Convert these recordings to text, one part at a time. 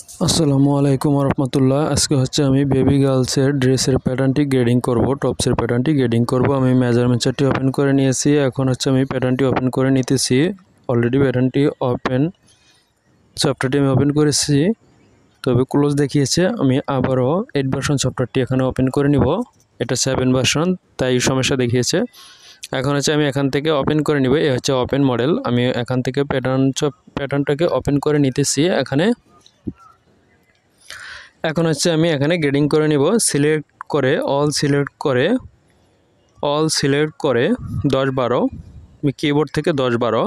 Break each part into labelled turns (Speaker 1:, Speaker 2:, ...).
Speaker 1: আসসালামু আলাইকুম রহমতুল্লাহ। আজকে হচ্ছে আমি বেবি গার্লসের ড্রেসের প্যাটার্নটি গ্রেডিং করব, টপসের প্যাটার্নটি গ্রেডিং করব। আমি মেজারমেন্ট চার্টটি ওপেন করে নিয়েছি। এখন হচ্ছে আমি প্যাটার্নটি ওপেন করে নিতেছি। অলরেডি প্যাটার্নটি ওপেন, সফটওয়্যারটি আমি ওপেন করেছি, তবে ক্লোজ দেখিয়েছে। আমি আবারও 8 ভার্সন সফটওয়্যারটি এখানে ওপেন করে নিব। এটা 7 ভার্সন, তাই সমস্যা দেখিয়েছে। এখন হচ্ছে আমি এখান থেকে ওপেন করে নিব। এই হচ্ছে ওপেন মডেল। আমি এখান থেকে প্যাটার্নটাকে ওপেন করে নিতেছি। এখন হচ্ছে আমি এখানে গ্রেডিং করে নিব। সিলেক্ট করে অল সিলেক্ট করে 10-12 আমি কিবোর্ড থেকে 10-12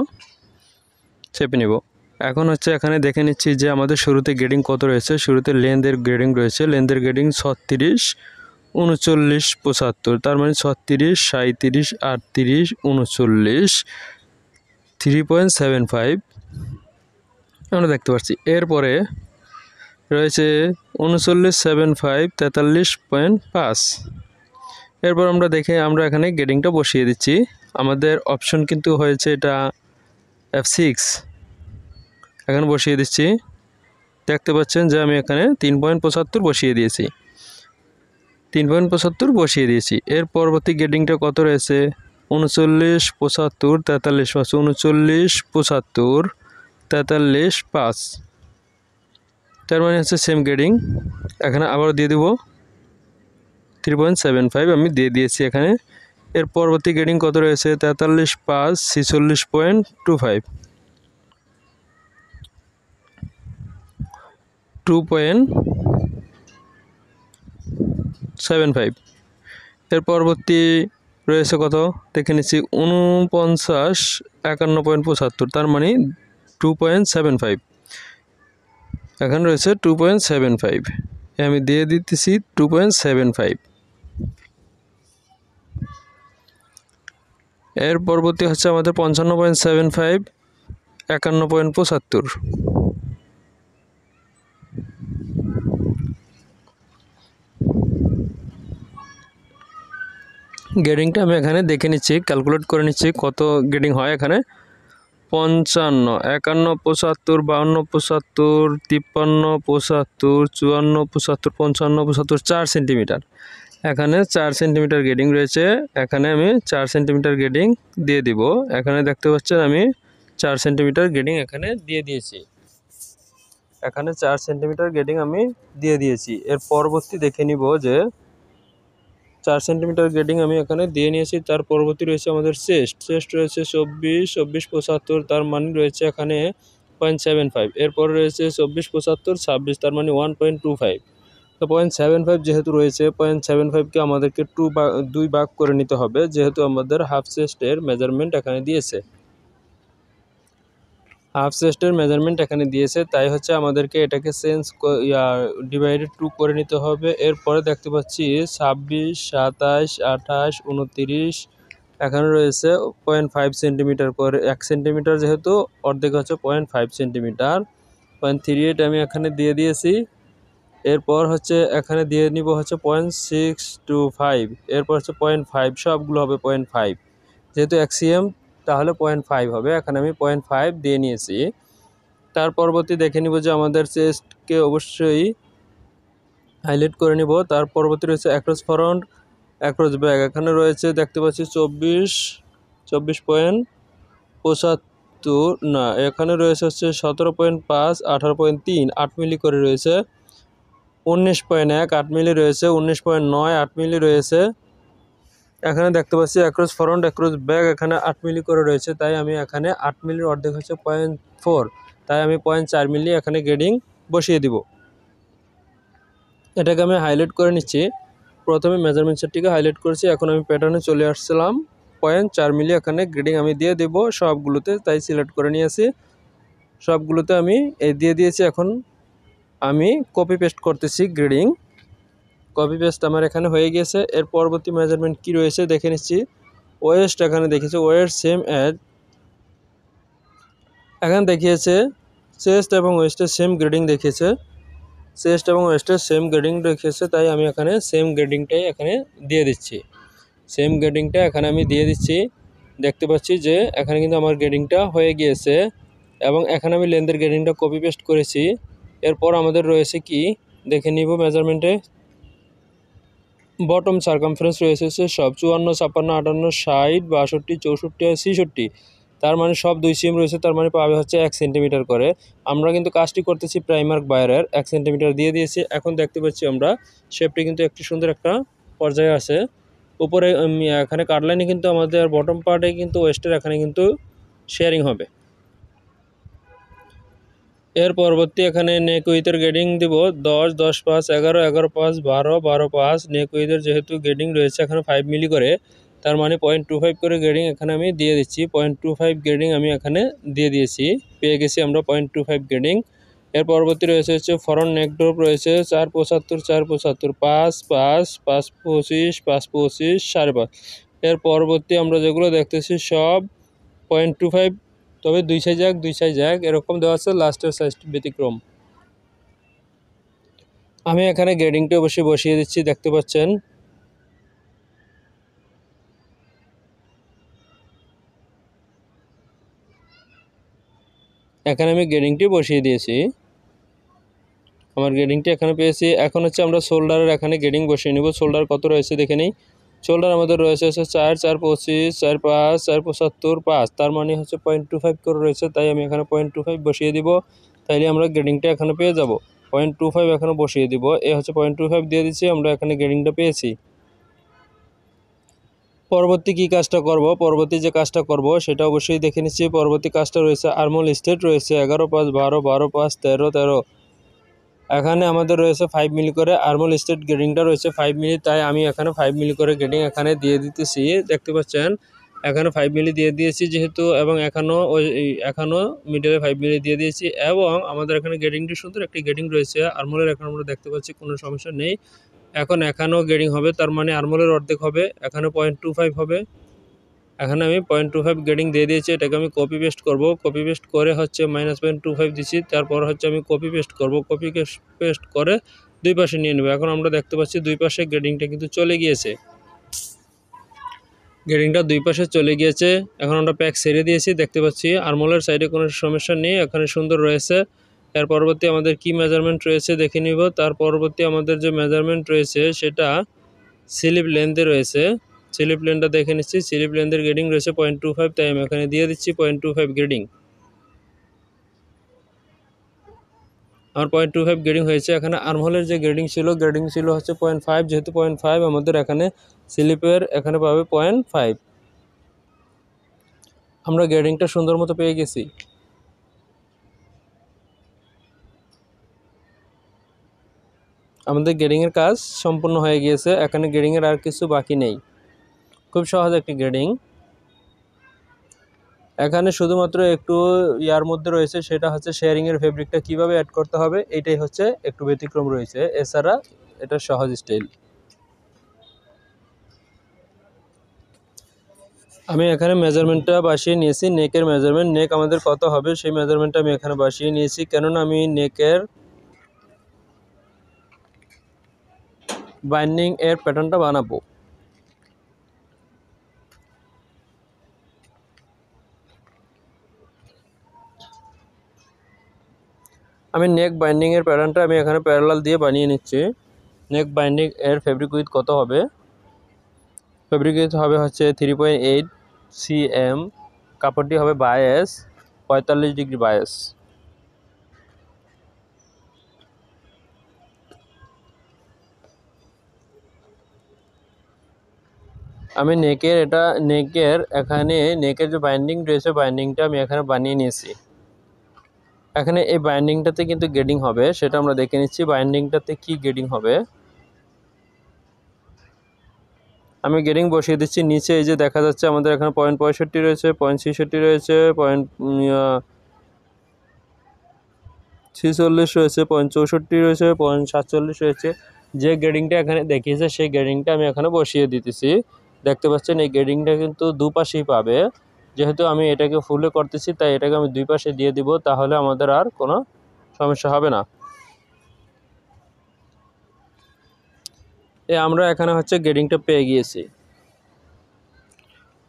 Speaker 1: চেপে নিব। এখন হচ্ছে এখানে দেখে নিচ্ছি যে আমাদের শুরুতে গ্রেডিং কত রয়েছে। শুরুতে লেন্থের গ্রেডিং রয়েছে। লেন্থের গ্রেডিং 36, 39, 75, তার মানে 36, 37, 38, 39, 3.75 আমরা দেখতে পাচ্ছি। এরপরে রয়েছে 39.75, 43.5। এরপর আমরা এখানে গ্রেডিংটা বসিয়ে দিচ্ছি। আমাদের অপশন কিন্তু হয়েছে এটা F6। এখানে বসিয়ে দিচ্ছি। দেখতে পাচ্ছেন যে আমি এখানে 3.75 বসিয়ে দিয়েছি। 3.75 বসিয়ে দিয়েছি। এর পরবর্তী গ্রেডিংটা কত রয়েছে? 39, 75, 43.5, 39, 75, 43.5। তার মানে হচ্ছে সেম গ্রেডিং। এখানে আবার দিয়ে দেব 3.75 আমি দিয়ে দিয়েছি এখানে। এর পরবর্তী গ্রেডিং কত রয়েছে? 43.5, 46.25, 2.75। এর পরবর্তী রয়েছে কত দেখে নিচ্ছি, 49, 51.75, তার মানে 2.75। এখানে রয়েছে 2.75, আমি দিয়ে দিতেছি 2.75। এর পরবর্তী হচ্ছে আমাদের 55.75, 51.75। গ্রেডিংটা আমি এখানে দেখে নিচ্ছি, ক্যালকুলেট করে নিচ্ছি কত গ্রেডিং হয়। এখানে 55, 51, 75, 52, 75, 53, 75, 54, 75, 55, 75, 4 সেন্টিমিটার। এখানে 4 সেন্টিমিটার গ্রেডিং রয়েছে। এখানে আমি 4 সেন্টিমিটার গ্রেডিং দিয়ে দিব। এখানে দেখতে পাচ্ছেন আমি 4 সেন্টিমিটার গ্রেডিং এখানে দিয়ে দিয়েছি। এখানে 4 সেন্টিমিটার গ্রেডিং আমি দিয়ে দিয়েছি। এর পরবর্তী দেখে নিব যে 4 সেন্টিমিটার গ্রেডিং আমি এখানে দিয়ে নিয়েছি। তার পরবর্তী রয়েছে আমাদের চেস্ট রয়েছে 24, 24, 75, তার মানে রয়েছে এখানে 0.75। এরপর রয়েছে 24, 75, 26, তার মানে 1.25। তো 0.75 যেহেতু রয়েছে, 0.75কে আমাদেরকে 2 ভাগ করে নিতে হবে, যেহেতু আমাদের হাফ চেস্টের মেজারমেন্ট এখানে দিয়েছে। হাফ চেস্টের মেজারমেন্ট এখানে দিয়েছে, তাই হচ্ছে আমাদেরকে এটাকে ডিভাইডেড 2 করে নিতে হবে। এরপরে দেখতে পাচ্ছি 26, 27, 28, 29, এখানে রয়েছে 0.5 সেন্টিমিটার করে। 1 সেন্টিমিটার যেহেতু অর্ধেক হচ্ছে 0.5 সেন্টিমিটার। 0.38 আমি এখানে দিয়ে দিয়েছি। এরপর হচ্ছে এখানে দিয়ে নিব হচ্ছে 0.625। এরপর হচ্ছে 0.5, সবগুলো হবে 0.5, যেহেতু এক্সিএম তাহলে 0.5 হবে। এখানে আমি 0.5 দিয়ে নিয়েছি। তার পরবর্তী দেখে নিব যে আমাদের চেস্টকে অবশ্যই হাইলাইট করে নিব। তার পরবর্তী রয়েছে অ্যাক্রস ফ্রন্ট, অ্যাক্রস ব্যাক। এখানে রয়েছে দেখতে পাচ্ছি 24.75, না এখানে রয়েছে হচ্ছে 17.5, 18.3, 8 মিলি করে রয়েছে। 19.1, 8 মিলি রয়েছে। 19.9, 8 মিলি রয়েছে। এখানে দেখতে পাচ্ছি অ্যাক্রস ফ্রন্ট, অ্যাক্রস ব্যাক, এখানে 8 মিলি করে রয়েছে। তাই আমি এখানে 8 মিলির অর্ধেক হচ্ছে 0.4, তাই আমি 0.4 মিলি এখানে গ্রেডিং বসিয়ে দিব। এটাকে আমি হাইলাইট করে নিচ্ছি। প্রথমে মেজারমেন্ট সেটটিকে হাইলাইট করেছি। এখন আমি প্যাটার্নে চলে আসছিলাম। 0.4 মিলি এখানে গ্রেডিং আমি দিয়ে দেব সবগুলোতে, তাই সিলেক্ট করে নিয়েছি। সবগুলোতে আমি দিয়ে দিয়েছি। এখন আমি কপি পেস্ট করতেছি গ্রেডিং। কপি পেস্ট আমার এখানে হয়ে গিয়েছে। এর পরবর্তী মেজারমেন্ট কি রয়েছে দেখে নিচ্ছি। ওয়েস্ট এখানে দেখিয়েছে, ওয়েস্ট সেম অ্যাজ। এখানে দেখিয়েছে চেস্ট এবং ওয়েস্টের সেম গ্রেডিং দেখিয়েছে। চেস্ট এবং ওয়েস্টের সেম গ্রেডিং দেখিয়েছে, তাই আমি এখানে সেম গ্রেডিংটাই এখানে দিয়ে দিচ্ছি। সেম গ্রেডিংটা এখানে আমি দিয়ে দিচ্ছি। দেখতে পাচ্ছি যে এখানে কিন্তু আমার গ্রেডিংটা হয়ে গিয়েছে, এবং এখানে আমি লেন্থের গ্রেডিংটা কপি পেস্ট করেছি। এরপর আমাদের রয়েছে কি দেখে নিব মেজারমেন্টে। বটম সার্কামফারেন্স রয়েছে সব 54, 56, 58, 60, 62, 64 আর 66। তার মানে সব 2 সিএম রয়েছে, তার মানে পাবে হচ্ছে 1 সেন্টিমিটার করে। আমরা কিন্তু কাজটি করতেছি প্রাইমার্ক বাইরের 1 সেন্টিমিটার দিয়ে দিয়েছি। এখন দেখতে পাচ্ছি আমরা শেপটি কিন্তু একটি সুন্দর একটা পর্যায়ে আছে। উপরে এখানে কাটলাইনে কিন্তু আমাদের বটম পার্টে কিন্তু ওয়েস্টের এখানে কিন্তু শেয়ারিং হবে। এর পরবর্তী এখানে নেক উইথের গ্রেডিং দিব 10, 10, 5, 11, 11, 5, 12, 12, 5। নেক উইথের যেহেতু গ্রেডিং রয়েছে এখানে 5 মিলি করে, তার মানে 0.25 করে গ্রেডিং এখানে আমি দিয়ে দিচ্ছি। 0.25 গ্রেডিং আমি এখানে দিয়ে দিয়েছি, পেয়ে গেছি আমরা 0.25 গ্রেডিং। এর পরবর্তী রয়েছে হচ্ছে ফরন্ট নেক ড্রপ রয়েছে 475, 475, 5, 5, 5, 25, 5, 25, 5.5। এর পরবর্তী আমরা যেগুলো দেখতেছি সব 0.25, তবে 2 সাইজ 1, 2 সাইজ 1 এরকম দেওয়া আছে, লাস্টের সাইজটি ব্যতিক্রম। আমি এখানে গ্রেডিংটা অবশ্যই বসিয়ে দিচ্ছি, দেখতে পাচ্ছেন। এখানে আমি গ্রেডিংটি বসিয়ে দিয়েছি, আমার গ্রেডিংটি এখানে পেয়েছি। এখন হচ্ছে আমরা শোল্ডারের এখানে গ্রেডিং বসিয়ে নেব। শোল্ডার কত রয়েছে দেখে নিই। শোল্ডার আমাদের রয়েছে হচ্ছে 4, 4, 25, 4, 5, 4, 75, 5, তার মানে হচ্ছে 0.25 করে রয়েছে, তাই আমি এখানে 0.25 বসিয়ে দিব। তাইলে আমরা গ্রেডিংটা এখানে পেয়ে যাব। 0.25 এখানে বসিয়ে দিব, এ হচ্ছে 0.25 দিয়ে দিচ্ছি, আমরা এখানে গ্রেডিংটা পেয়েছি। পরবর্তী কি কাজটা করব, পরবর্তী যে কাজটা করব সেটা অবশ্যই দেখে নিচ্ছি। পরবর্তী কাজটা রয়েছে আর্মহোল স্টেট রয়েছে 11, 5, 12, 12, 5, 13, 13। এখানে আমাদের রয়েছে 5 মিলি করে, আর্মহোল স্টেট গ্রেডিংটা রয়েছে 5 মিলি, তাই আমি এখানে 5 মিলি করে গ্রেডিং এখানে দিয়ে দিতেছি। দেখতে পাচ্ছেন এখানে 5 মিলি দিয়ে দিয়েছি যেহেতু, এবং এখনও মিডলে 5 মিলি দিয়ে দিয়েছি, এবং আমাদের এখানে গ্রেডিংটি সুন্দর একটি গ্রেডিং রয়েছে আর্মহোলের। এখন আমরা দেখতে পাচ্ছি কোনো সমস্যা নেই। এখানেও গ্রেডিং হবে, তার মানে আর্মহোলের অর্ধেক হবে, এখানে 0.25 হবে। এখানে আমি 0.25 গ্রেডিং দিয়ে দিয়েছি, এটাকে আমি কপি পেস্ট করব। কপি পেস্ট করে হচ্ছে -0.25 দিচ্ছি, তারপর হচ্ছে আমি কপি পেস্ট করব। কপি পেস্ট করে দুই পাশে নিয়ে নেব। এখন আমরা দেখতে পাচ্ছি দুই পাশে গ্রেডিংটা কিন্তু চলে গিয়েছে, গ্রেডিংটা দুই পাশে চলে গিয়েছে। এখন আমরা প্যাক ছেড়ে দিয়েছি, দেখতে পাচ্ছি আর্মহোলের সাইডে কোনো সমস্যা নেই, এখানে সুন্দর রয়েছে। এর পরবর্তী আমাদের কি মেজারমেন্ট রয়েছে দেখে নিব। তার পরবর্তী আমাদের যে মেজারমেন্ট রয়েছে সেটা স্লিপ লেন্থে রয়েছে। স্লিপ লেন্থটা দেখে নিচ্ছি, স্লিপ লেন্থের গ্রেডিং রয়েছে 0.25, তাই আমি এখানে দিয়ে দিচ্ছি 0.25 গ্রেডিং। আমার 0.25 গ্রেডিং হয়েছে। এখানে আর্মহোলের যে গ্রেডিং ছিল হচ্ছে 0.5, যেহেতু 0.5 আমাদের এখানে স্লিপের এখানে পাবে 0.5। আমরা গ্রেডিংটা সুন্দর মতো পেয়ে গেছি। আমাদের গ্রেডিংয়ের কাজ সম্পূর্ণ হয়ে গিয়েছে, এখানে গ্রেডিংয়ের আর কিছু বাকি নেই। খুব সহজ একটি গ্রেডিং। এখানে শুধুমাত্র একটু ইয়ার মধ্যে রয়েছে, সেটা হচ্ছে শেয়ারিংয়ের ফেব্রিকটা কিভাবে অ্যাড করতে হবে, এইটাই হচ্ছে একটু ব্যতিক্রম রয়েছে, এছাড়া এটা সহজ স্টাইল। আমি এখানে মেজারমেন্টটা বসিয়ে নিয়েছি, নেকের মেজারমেন্ট। নেক আমাদের কত হবে সেই মেজারমেন্টটা আমি এখানে বসিয়ে নিয়েছি, কেননা আমি নেকের বাইন্ডিং এর প্যাটার্নটা বানাবো। আমি নেক বাইন্ডিং এর প্যাটার্নটা আমি এখানে প্যারালাল দিয়ে বানিয়ে নিচ্ছি। নেক বাইন্ডিং এর ফেব্রিক উইথ কত হবে, ফেব্রিক উইথ হবে হচ্ছে 3.8 cm, কাপড়টি হবে 45 ডিগ্রি বায়াস। আমি নেকের এখানে নেকের যে বাইন্ডিং রয়েছে বাইন্ডিংটা আমি এখানে বানিয়ে নিয়েছি। এখানে এই বাইন্ডিংটাতে কিন্তু গ্রেডিং হবে, সেটা আমরা দেখে নিচ্ছি বাইন্ডিংটাতে কি গ্রেডিং হবে। আমি গ্রেডিং বসিয়ে দিচ্ছি। নিচে এই যে দেখা যাচ্ছে আমাদের এখানে 0.65 রয়েছে, 0.66 রয়েছে, 0.46 রয়েছে, 0.64 রয়েছে, 0.47 রয়েছে। যে গ্রেডিংটা এখানে দেখিয়েছে সেই গ্রেডিংটা আমি এখানে বসিয়ে দিতেছি। দেখতে পাচ্ছেন এই গ্রেডিংটা কিন্তু দুপাশেই পাবে, যেহেতু আমি এটাকে ফুলে করতেছি তাই এটাকে আমি দুই পাশে দিয়ে দিব, তাহলে আমাদের আর কোনো সমস্যা হবে না। আমরা এখানে হচ্ছে গ্রেডিংটা পেয়ে গিয়েছি।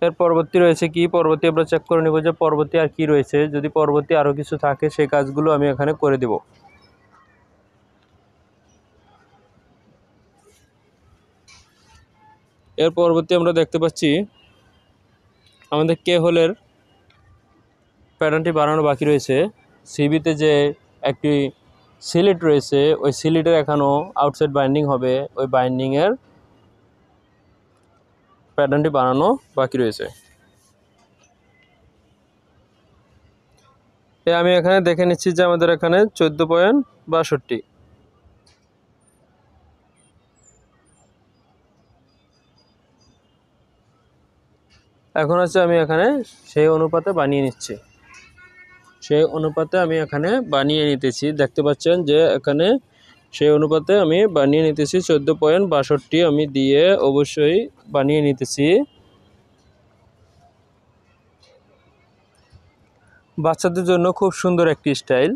Speaker 1: এর পরবর্তী রয়েছে কি, পরবর্তী আমরা চেক করে নেব যে পরবর্তী আর কি রয়েছে। যদি পরবর্তী আরও কিছু থাকে সেই কাজগুলো আমি এখানে করে দেব। এর পরবর্তী আমরা দেখতে পাচ্ছি আমাদের কে হোলের প্যাটার্নটি বানানো বাকি রয়েছে। সিবিতে যে একটি সিলিট রয়েছে, ওই সিলিটের এখনও আউটসাইড বাইন্ডিং হবে, ওই বাইন্ডিংয়ের প্যাটার্নটি বানানো বাকি রয়েছে। আমি এখানে দেখে নিচ্ছি যে আমাদের এখানে 14.62। এখন হচ্ছে আমি এখানে সেই অনুপাতে বানিয়ে নিচ্ছি, সেই অনুপাতে আমি এখানে বানিয়ে নিতেছি। দেখতে পাচ্ছেন যে এখানে সেই অনুপাতে আমি বানিয়ে নিতেছি 14.62 আমি দিয়ে অবশ্যই বানিয়ে নিতেছি। বাচ্চাদের জন্য খুব সুন্দর একটি স্টাইল।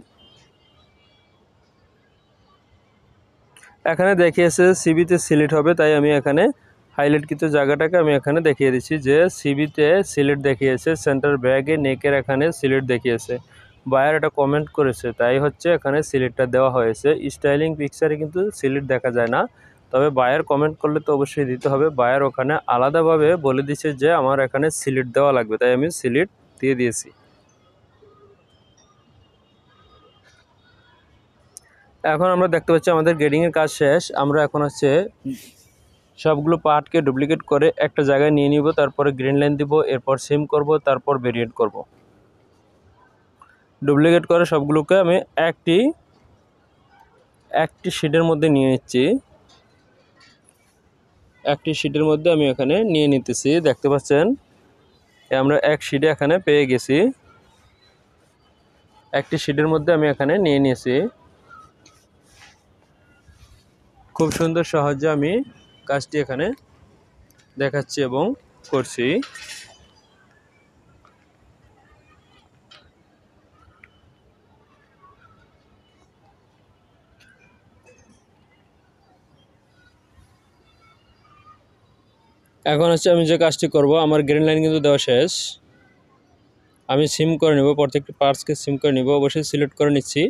Speaker 1: এখানে দেখিয়েছে সিবিতে সিলেট হবে, তাই আমি এখানে হাইলাইটকৃত জায়গাটাকে আমি এখানে দেখিয়ে দিচ্ছি যে সিবিতে সিলেট দেখিয়েছে, সেন্টার ব্যাগে নেকের এখানে সিলেট দেখিয়েছে। বায়ার এটা কমেন্ট করেছে, তাই হচ্ছে এখানে সিলেটটা দেওয়া হয়েছে। স্টাইলিং পিকচারে কিন্তু সিলেট দেখা যায় না, তবে বায়ার কমেন্ট করলে তো অবশ্যই দিতে হবে। বায়ার ওখানে আলাদাভাবে বলে দিচ্ছে যে আমার এখানে সিলেট দেওয়া লাগবে, তাই আমি সিলেট দিয়ে দিয়েছি। এখন আমরা দেখতে পাচ্ছি আমাদের গ্রেডিংয়ের কাজ শেষ। আমরা এখন হচ্ছে সবগুলো পার্টকে ডুপ্লিকেট করে একটা জায়গায় নিয়ে নিব, তারপরে গ্রিন লাইন দিব, এরপর সিম করব, তারপর ভেরিয়েন্ট করব। ডুপ্লিকেট করে সবগুলোকে আমি একটি শিটের মধ্যে নিয়ে নিচ্ছি। একটি শিটের মধ্যে আমি এখানে নিয়ে নিতেছি। দেখতে পাচ্ছেন আমরা এক শিটে এখানে পেয়ে গেছি। একটি শিটের মধ্যে আমি এখানে নিয়ে নিয়েছি। খুব সুন্দর সহজে আমি কাজটি এখানে দেখাচ্ছি এবং করছি। এখন হচ্ছে আমি যে কাজটি করব, আমার গ্রিন লাইন কিন্তু দেওয়া শেষ। আমি সিম করে নেব, প্রত্যেকটি পার্টসকে সিম করে নেব, অবশ্যই সিলেক্ট করে নিচ্ছি।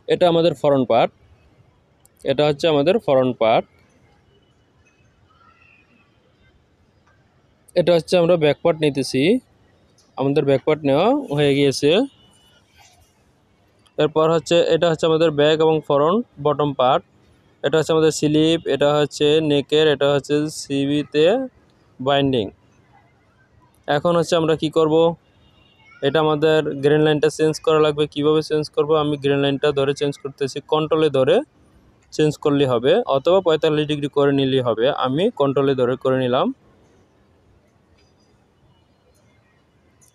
Speaker 1: এটা আমাদের ফ্রন্ট পার্ট, এটা হচ্ছে আমাদের ফ্রন্ট পার্ট। এটা হচ্ছে আমরা ব্যাক পার্ট নিতেছি, আমাদের ব্যাক পার্ট নেওয়া হয়ে গিয়েছে। এরপর হচ্ছে এটা হচ্ছে আমাদের ব্যাক এবং ফ্রন্ট বটম পার্ট। এটা হচ্ছে আমাদের স্লিপ, এটা হচ্ছে নেকের, এটা হচ্ছে সিবিতে বাইন্ডিং। এখন হচ্ছে আমরা কি করব, এটা আমাদের গ্রিন লাইনটা চেঞ্জ করা লাগবে। কিভাবে চেঞ্জ করব, আমি গ্রিন লাইনটা ধরে চেঞ্জ করতেছি, কন্ট্রোলে ধরে চেঞ্জ করলে হবে, অথবা 45 ডিগ্রি করে নিলেই হবে। আমি কন্ট্রোলে ধরে করে নিলাম।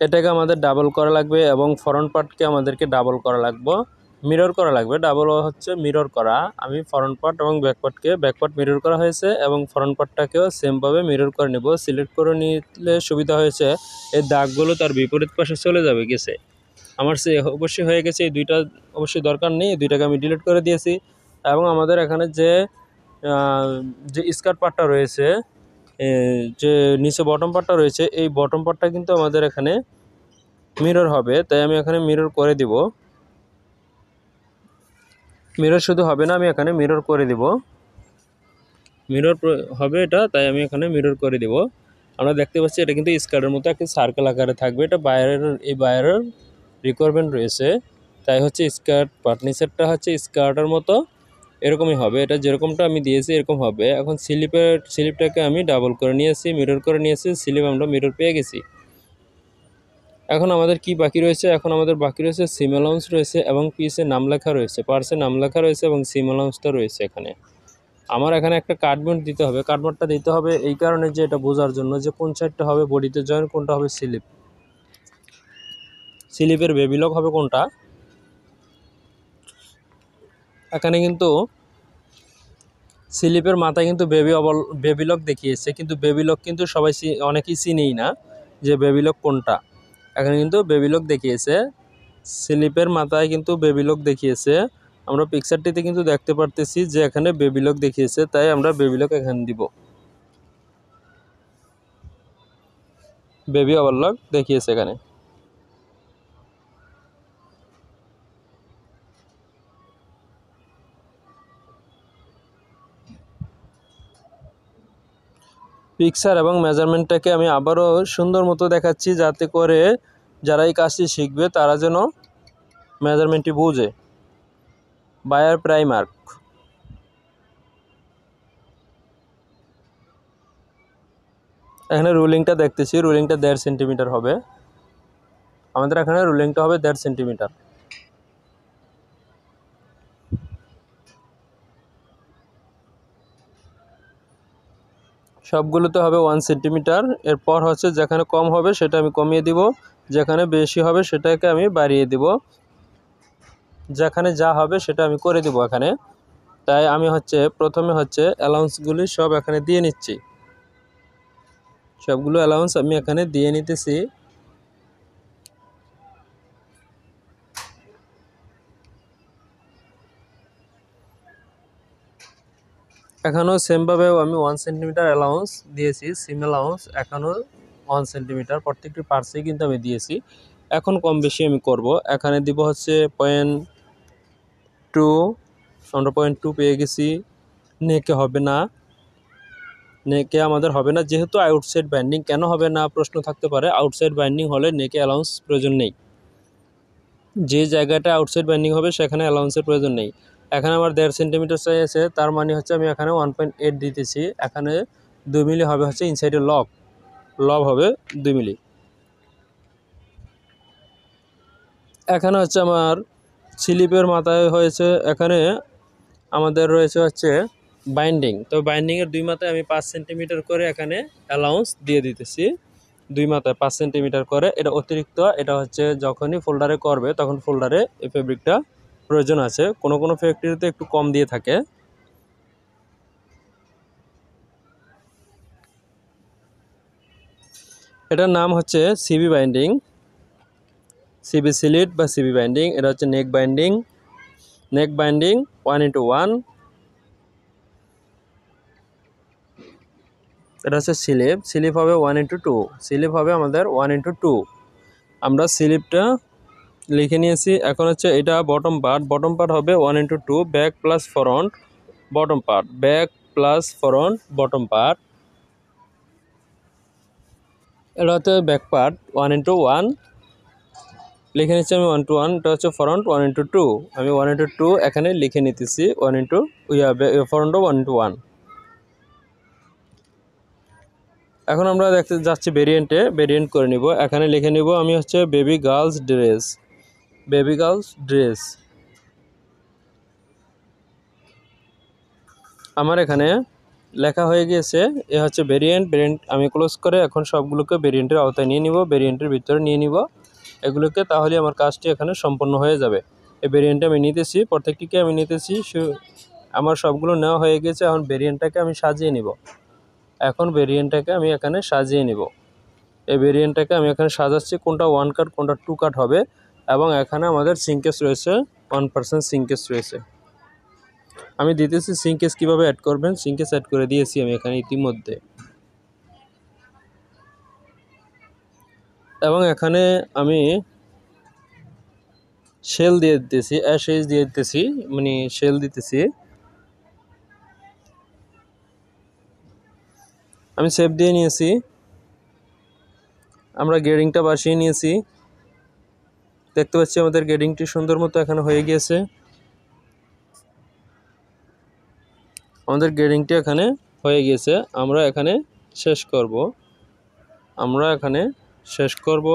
Speaker 1: এটাকে আমাদের ডাবল করা লাগবে এবং ফ্রন্ট পার্টকে আমাদেরকে ডাবল করা লাগবে, মিরর করা লাগবে। ডাবল হচ্ছে মিরর করা। আমি ফ্রন্ট পার্ট এবং ব্যাক পার্ট মিরর করা হয়েছে এবং ফ্রন্ট পার্টটাকেও সেমভাবে মিরর করে নেব। সিলেক্ট করে নিলে সুবিধা হয়েছে, এই দাগগুলো তার বিপরীত পাশে চলে যাবে গেছে। আমার সে অবশ্যই হয়ে গেছে, এই দুইটা অবশ্যই দরকার নেই, এই দুইটাকে আমি ডিলিট করে দিয়েছি। এবং আমাদের এখানে যে স্কার্ট পার্টটা রয়েছে, যে নিচে বটম পার্টটা রয়েছে, এই বটম পার্টটা কিন্তু আমাদের এখানে মিরর হবে, তাই আমি এখানে মিরর করে দিব। মিরর শুধু হবে না, আমি এখানে মিরর করে দিব। মিরর হবে এটা, তাই আমি এখানে মিরর করে দিব। আমরা দেখতে পাচ্ছি এটা কিন্তু স্কার্টের মতো একটা সার্কেল আকারে থাকবে। এটা এই বাইরের রিকোয়ারমেন্ট রয়েছে, তাই হচ্ছে স্কার্ট পার্ট নিচেরটা হচ্ছে স্কার্টের মতো এরকমই হবে। এটা যেরকমটা আমি দিয়েছি এরকম হবে। এখন স্লিপটাকে আমি ডাবল করে নিয়েছি, মিরর করে নিয়েছি, স্লিপ আমরা মিরর পেয়ে গেছি। এখন আমাদের কি বাকি রয়েছে, এখন আমাদের বাকি রয়েছে সিম অ্যালাউন্স রয়েছে এবং পিসে নাম লেখা রয়েছে, পার্সে নাম লেখা রয়েছে এবং সিম অ্যালাউন্সটা রয়েছে। এখানে আমার এখানে একটা কার্ডবোর্ড দিতে হবে। কার্ডবোর্ডটা দিতে হবে এই কারণে যে এটা বোঝার জন্য যে কোন সাইডটা হবে বডিতে জয়েন, কোনটা হবে স্লিপের বেবি লক হবে কোনটা। এখানে কিন্তু স্লিপের মাথায় কিন্তু বেবি লক দেখিয়েছে, কিন্তু বেবি লক কিন্তু সবাই অনেকেই চিনেই না যে বেবি লক কোনটা। এখানে কিন্তু বেবি লক দেখিয়েছে, স্লিপের মাথায় কিন্তু বেবি লক দেখিয়েছে। আমরা পিকচারটিতে কিন্তু দেখতে পারতেছি যে এখানে বেবি লক দেখিয়েছে, তাই আমরা বেবি লক এখানে দিব। বেবি ওভারলক দেখিয়েছে এখানে। পিকচার এবং মেজারমেন্টটাকে আমি আবারও সুন্দর মতো দেখাচ্ছি, যাতে করে যারা এই কাজটি শিখবে তারা যেন মেজারমেন্টটি বুঝে। বায়ার প্রাইমার্ক, এখানে রুলিংটা দেখতেছি, রুলিংটা 1.5 সেন্টিমিটার হবে। আমাদের এখানে রুলিংটা হবে 1.5 সেন্টিমিটার। সবগুলোতে হবে 1 সেন্টিমিটার। এরপর হচ্ছে যেখানে কম হবে সেটা আমি কমিয়ে দিব, যেখানে বেশি হবে সেটাকে আমি বাড়িয়ে দিব, যেখানে যা হবে সেটা আমি করে দিব এখানে। তাই আমি প্রথমে অ্যালাউন্সগুলি সব এখানে দিয়ে নিচ্ছি। সবগুলো অ্যালাউন্স আমি এখানে দিয়ে নিতেছি। এখানেও সেমভাবেও আমি 1 সেন্টিমিটার অ্যালাউন্স দিয়েছি, সিম অ্যালাউন্স এখানেও 1 সেন্টিমিটার, প্রত্যেকটি পার্টসেই কিন্তু আমি দিয়েছি। এখন কম বেশি আমি করব। এখানে দিব 0.2, আমরা 0.2 পেয়ে গেছি। নেকে হবে না, নেকে আমাদের হবে না, যেহেতু আউটসাইড বাইন্ডিং। কেন হবে না প্রশ্ন থাকতে পারে। আউটসাইড বাইন্ডিং হলে নেকে অ্যালাউন্স প্রয়োজন নেই, যে জায়গাটা আউটসাইড বাইন্ডিং হবে সেখানে অ্যালাউন্সের প্রয়োজন নেই। এখানে আমার 1.5 সেন্টিমিটার চাইছে, তার মানে আমি এখানে 1.8 দিতেছি। এখানে 2 মিলি হবে ইনসাইডে লব হবে 2 মিলি। এখানে আমার স্লিপের মাথায় এখানে আমাদের রয়েছে বাইন্ডিং। তো বাইন্ডিংয়ের 2 মাথায় আমি 5 সেন্টিমিটার করে এখানে অ্যালাউন্স দিয়ে দিতেছি। 2 মাথায় 5 সেন্টিমিটার করে। এটা অতিরিক্ত, এটা যখনই ফোল্ডারে করবে তখন ফোল্ডারে এই ফেব্রিকটা প্রয়োজন আছে। কোনো কোনো ফ্যাক্টরিতে একটু কম দিয়ে থাকে। এটার নাম সিবি বাইন্ডিং, সিবি সিলিট বা সিবি বাইন্ডিং। এটা নেক বাইন্ডিং। 1:1। এটা স্লিপ হবে 1:2। স্লিপ হবে আমাদের 1:2। আমরা স্লিপটা লিখে নিয়েছি। এখন এটা বটম পার্ট হবে 1:2, back plus front bottom part, back plus front bottom part. এটা ব্যাক পার্ট 1:1 লিখে নিচ্ছি আমি 1:1। এটা ফ্রন্ট 1:2। আমি 1:2 এখানে লিখে নিতেছি। ফ্রন্টও 1:1। এখন আমরা দেখতে যাচ্ছি ভেরিয়েন্ট করে নিব। এখানে লিখে নিব আমি বেবি গার্লস ড্রেস। আমার এখানে লেখা হয়ে গিয়েছে। এ ভেরিয়েন্ট আমি ক্লোজ করে এখন সবগুলোকে ভেরিয়েন্টের আওতায় নিয়ে নিব, ভেরিয়েন্টের ভিতরে নিয়ে নিব এগুলোকে। তাহলে আমার কাজটি এখানে সম্পন্ন হয়ে যাবে। এই ভেরিয়েন্টটা আমি নিতেছি, প্রত্যেকটিকে আমি নিতেছি। আমার সবগুলো নেওয়া হয়ে গেছে। এখন ভেরিয়েন্টটাকে আমি সাজিয়ে নিব। এখানে সাজিয়ে নিব। এই ভেরিয়েন্টটাকে আমি এখানে সাজাচ্ছি, কোনটা 1 কাট কোনটা 2 কাট হবে। এবং এখানে আমাদের সিঙ্কেজ রয়েছে, 1% সিঙ্কেজ রয়েছে। আমি দিতেছি সিঙ্কেজ কীভাবে অ্যাড করবেন। সিঙ্কেজ অ্যাড করে দিয়েছি আমি এখানে ইতিমধ্যে। এবং এখানে আমি শেল দিয়ে দিতেছি, অ্যাশেজ দিয়ে দিতেছি, মানে শেল দিতেছি। আমি শেপ দিয়ে নিয়েছি। আমরা গ্রেডিংটা বসিয়ে নিয়েছি। দেখতে পাচ্ছি আমাদের গ্রেডিংটি সুন্দর মতো এখানে হয়ে গিয়েছে। আমাদের গ্রেডিংটি এখানে হয়ে গিয়েছে। আমরা এখানে শেষ করব।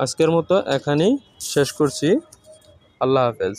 Speaker 1: আজকের মতো এখানেই শেষ করছি। আল্লাহ হাফেজ।